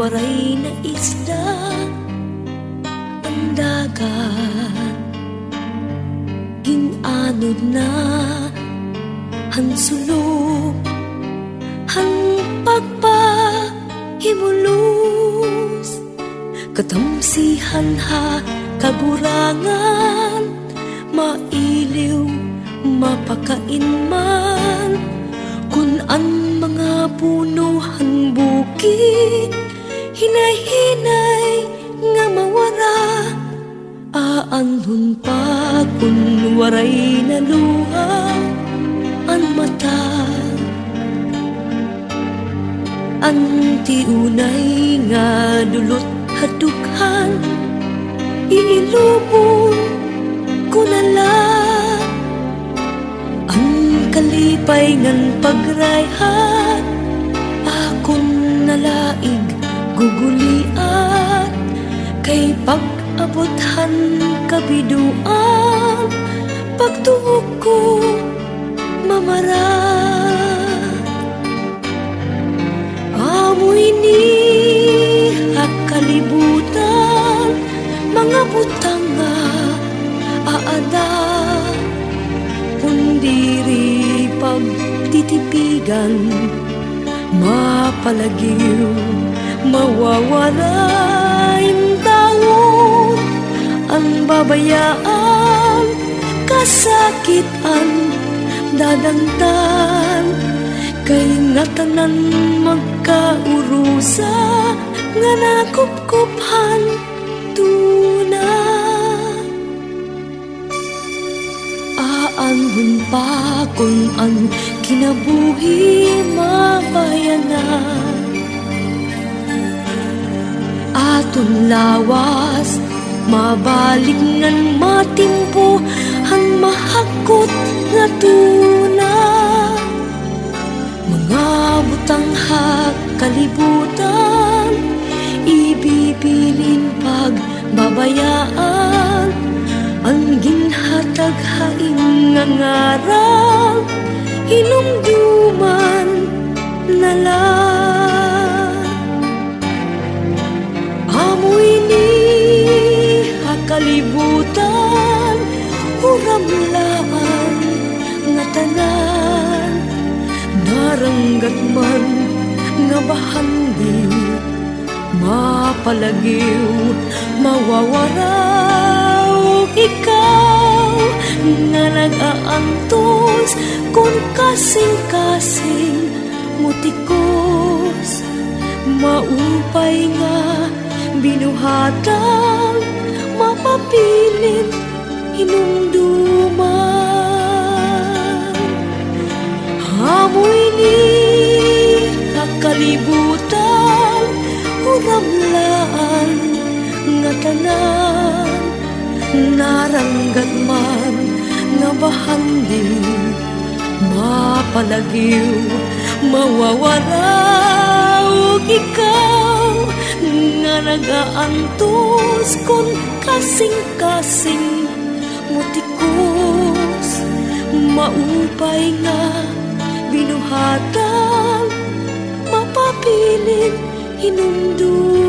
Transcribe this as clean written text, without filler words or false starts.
waray na isda ang dagat. Ginanod na hansulog, han pagpahimulos, katamsihan ha kagurangan, mailiw mapakain man, kun an mga punuhan bukid, hinay-hinay nga mawara, aanhon pa kun waray na luha an mata. Anti unay nga dulot hadughan, iilubong ko na lang ang kalipay ngan pagrayhat, akon nalaig guguliat, kay pag-abothan kabiduan, pagtuog ko mamarat. Amoy ni kalibutan, mga butang nga aada, pundiri pagtitipigan, mapalagiw mawawala yung taon, ang babayaan, kasakitan dadangtan, kay nga tanan magkaurusa, nga nakupkuphan tuna. Aanhon pa kung ang kinabuhi mabayanan, aton lawas mabalik ngan matimpo ang mahakot nga tuna. Mga butang kalibutan, ibibilin pagbabayaan, ang ginhatag haing nga ngaral, hinumduman na lang. Amoy ni kalibutan, huramlaan nga tanan, naranggat man nga bahandiw, mapalagiw mawawaraw, ikaw nga nag-aantos, kung kasing-kasing mutikos, maupay nga binuhatang, mapapilin hinumduman. Amoy ni kalibutan, huramlaan nga tanan, naranggat man nga bahandiw, mapalagiw mawawaraw, ikaw nga nag-aantos, kung kasing-kasing mutikos, maupay nga binuhatang, mapapilit hinumduman.